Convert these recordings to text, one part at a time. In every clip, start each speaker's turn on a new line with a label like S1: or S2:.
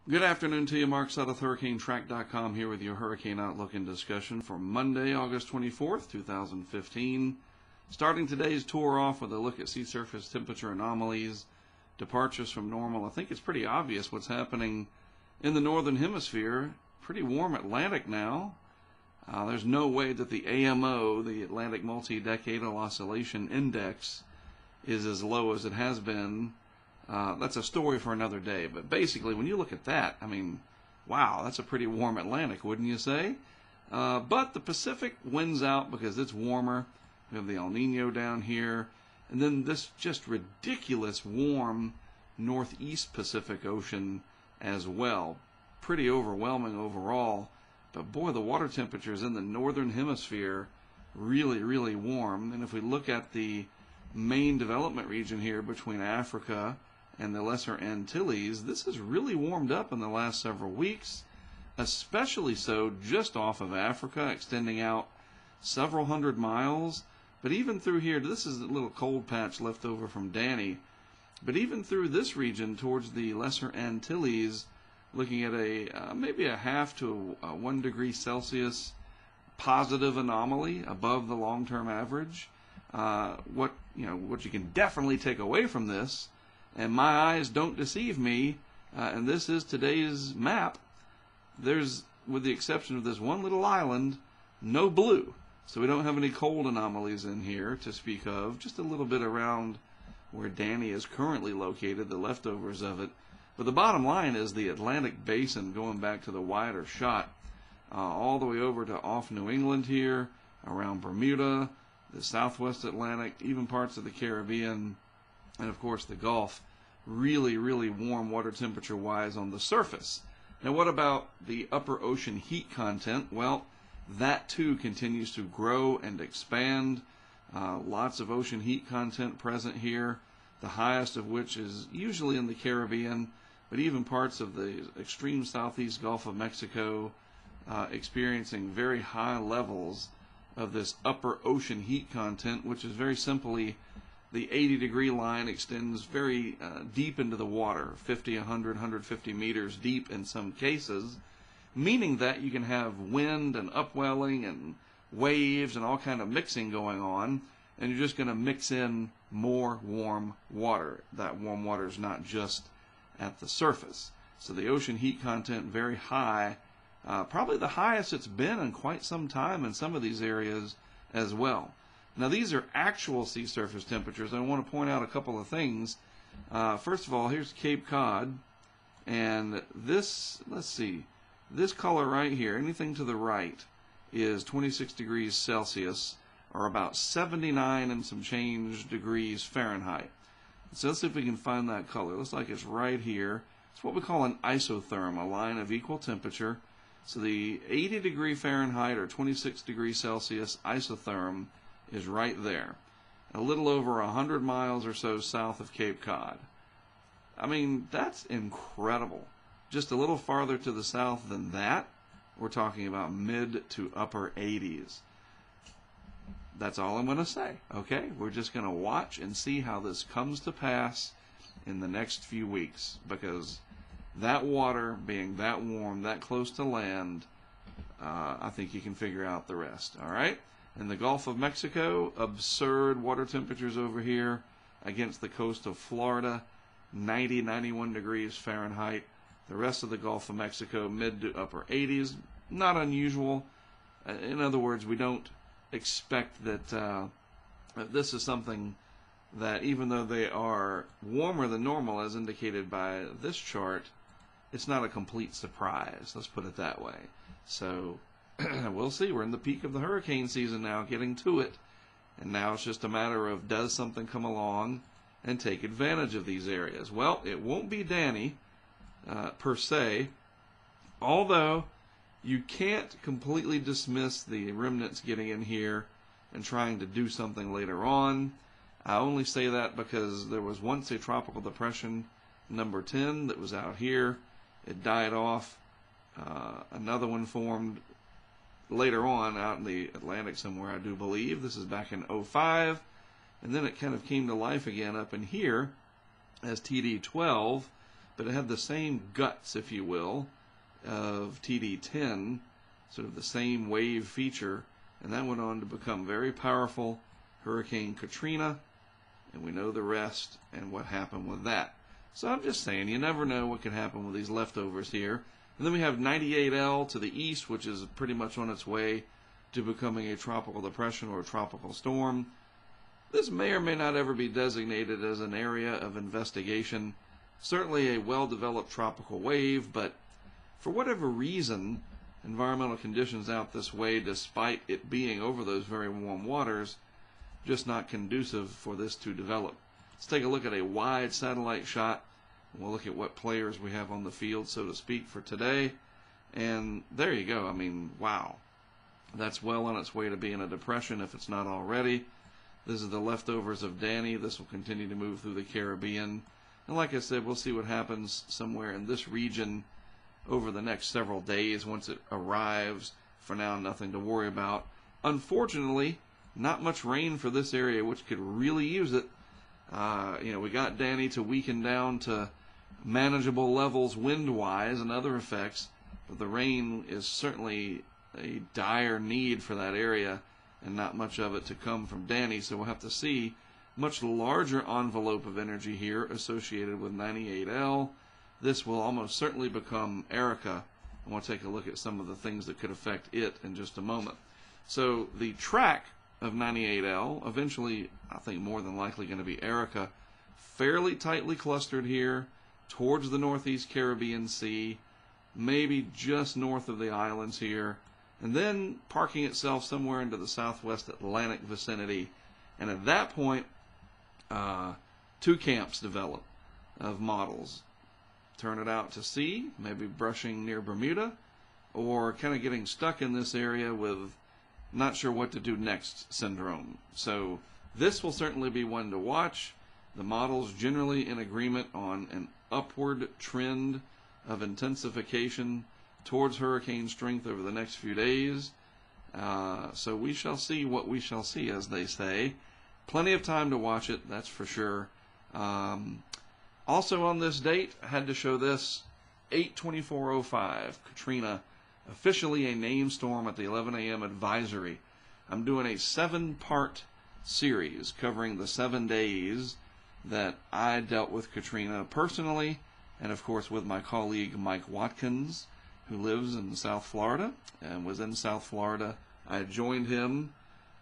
S1: Good afternoon to you, Mark Sudduth, HurricaneTrack.com, here with your Hurricane Outlook and discussion for Monday, August 24th, 2015. Starting today's tour off with a look at sea surface temperature anomalies, departures from normal. I think it's pretty obvious what's happening in the northern hemisphere. Pretty warm Atlantic now. There's no way that the AMO, the Atlantic Multi-Decadal Oscillation Index, is as low as it has been. That's a story for another day, but basically when you look at that, I mean, wow, that's a pretty warm Atlantic, wouldn't you say? But the Pacific wins out because it's warmer. We have the El Nino down here, and then this just ridiculous warm northeast Pacific Ocean as well. Pretty overwhelming overall, but boy, the water temperatures in the northern hemisphere really, really warm. And if we look at the main development region here between Africa and the Lesser Antilles, this has really warmed up in the last several weeks, especially so just off of Africa, extending out several hundred miles. But even through here, this is a little cold patch left over from Danny, but even through this region towards the Lesser Antilles, looking at a maybe a half to a 1 degree Celsius positive anomaly above the long-term average. What you can definitely take away from this, and my eyes don't deceive me, and this is today's map, there's, with the exception of this one little island, no blue. So we don't have any cold anomalies in here to speak of, just a little bit around where Danny is currently located, the leftovers of it. But the bottom line is the Atlantic Basin, going back to the wider shot, all the way over to off New England here, around Bermuda, the Southwest Atlantic, even parts of the Caribbean, and of course the Gulf. Really, really warm water temperature-wise on the surface. Now what about the upper ocean heat content? Well, that too continues to grow and expand. Lots of ocean heat content present here, the highest of which is usually in the Caribbean, but even parts of the extreme southeast Gulf of Mexico experiencing very high levels of this upper ocean heat content, which is very simply the 80-degree line extends very deep into the water, 50, 100, 150 meters deep in some cases, meaning that you can have wind and upwelling and waves and all kind of mixing going on, and you're just going to mix in more warm water. That warm water is not just at the surface. So the ocean heat content very high, probably the highest it's been in quite some time in some of these areas as well. Now these are actual sea surface temperatures. I want to point out a couple of things. First of all, here's Cape Cod, and this, let's see, this color right here, anything to the right, is 26 degrees Celsius, or about 79 and some change degrees Fahrenheit. So let's see if we can find that color. Looks like it's right here. It's what we call an isotherm, a line of equal temperature. So the 80 degree Fahrenheit or 26 degrees Celsius isotherm is right there, a little over 100 miles or so south of Cape Cod. I mean, that's incredible. Just a little farther to the south than that, we're talking about mid to upper 80s. That's all I'm going to say, okay? We're just going to watch and see how this comes to pass in the next few weeks, because that water being that warm, that close to land, I think you can figure out the rest, all right? In the Gulf of Mexico, absurd water temperatures over here against the coast of Florida, 90, 91 degrees Fahrenheit. The rest of the Gulf of Mexico, mid to upper 80s, not unusual. In other words, we don't expect that this is something that, even though they are warmer than normal, as indicated by this chart, it's not a complete surprise. Let's put it that way. So we'll see. We're in the peak of the hurricane season now, getting to it. And now it's just a matter of, does something come along and take advantage of these areas? Well, it won't be Danny, per se, although you can't completely dismiss the remnants getting in here and trying to do something later on. I only say that because there was once a tropical depression, number 10, that was out here. It died off. Another one formed later on out in the Atlantic somewhere, I do believe. This is back in 05. And then it kind of came to life again up in here as TD12. but it had the same guts, if you will, of TD10, sort of the same wave feature, and that went on to become very powerful Hurricane Katrina, and we know the rest and what happened with that. So I'm just saying, you never know what could happen with these leftovers here. And then we have 98L to the east, which is pretty much on its way to becoming a tropical depression or a tropical storm. This may or may not ever be designated as an area of investigation. Certainly a well-developed tropical wave, but for whatever reason, environmental conditions out this way, despite it being over those very warm waters, just not conducive for this to develop. Let's take a look at a wide satellite shot. We'll look at what players we have on the field, so to speak, for today. And there you go. I mean, wow. That's well on its way to being a depression if it's not already. This is the leftovers of Danny. This will continue to move through the Caribbean. And like I said, we'll see what happens somewhere in this region over the next several days once it arrives. For now, nothing to worry about. Unfortunately, not much rain for this area, which could really use it. We got Danny to weaken down to manageable levels wind-wise and other effects, but the rain is certainly a dire need for that area, and not much of it to come from Danny, so we'll have to see much larger envelope of energy here associated with 98L. This will almost certainly become Erica, and we'll take a look at some of the things that could affect it in just a moment. So the track of 98L, eventually, I think more than likely going to be Erica, fairly tightly clustered here towards the northeast Caribbean Sea, maybe just north of the islands here, and then parking itself somewhere into the southwest Atlantic vicinity. And at that point, two camps develop of models. Turn it out to sea, maybe brushing near Bermuda, or kind of getting stuck in this area with not sure what to do next syndrome. So this will certainly be one to watch. The model's generally in agreement on an upward trend of intensification towards hurricane strength over the next few days. So we shall see what we shall see, as they say. Plenty of time to watch it, that's for sure. Also on this date, I had to show this, 8/24/05, Katrina, officially a name storm at the 11 a.m. advisory. I'm doing a 7-part series covering the 7 days that I dealt with Katrina personally, and of course with my colleague Mike Watkins, who lives in South Florida and was in South Florida. I joined him,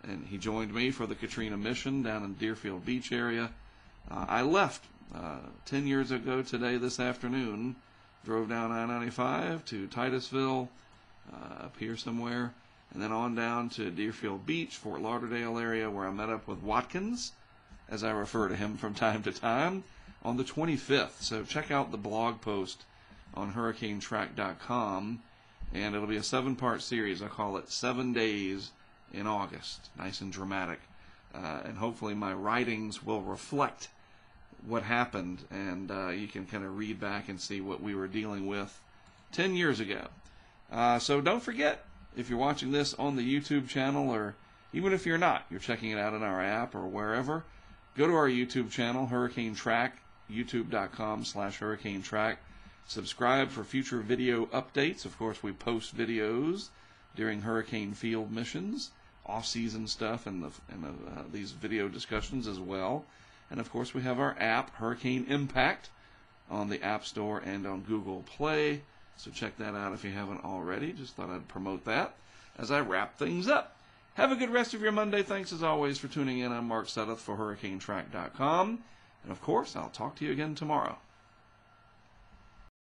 S1: and he joined me for the Katrina mission down in Deerfield Beach area. I left 10 years ago today, this afternoon, drove down I-95 to Titusville, up here somewhere, and then on down to Deerfield Beach, Fort Lauderdale area, where I met up with Watkins, as I refer to him from time to time, on the 25th. So check out the blog post on hurricanetrack.com, and it'll be a 7-part series. I call it 7 Days in August. Nice and dramatic. And hopefully my writings will reflect what happened, and you can kind of read back and see what we were dealing with 10 years ago. So don't forget, if you're watching this on the YouTube channel, or even if you're not, you're checking it out in our app or wherever, go to our YouTube channel, Hurricane Track, youtube.com/hurricanetrack. Subscribe for future video updates. Of course, we post videos during hurricane field missions, off-season stuff, and these video discussions as well. And of course, we have our app, Hurricane Impact, on the App Store and on Google Play. So check that out if you haven't already. Just thought I'd promote that as I wrap things up. Have a good rest of your Monday. Thanks as always for tuning in. I'm Mark Sudduth for hurricanetrack.com. And of course, I'll talk to you again tomorrow.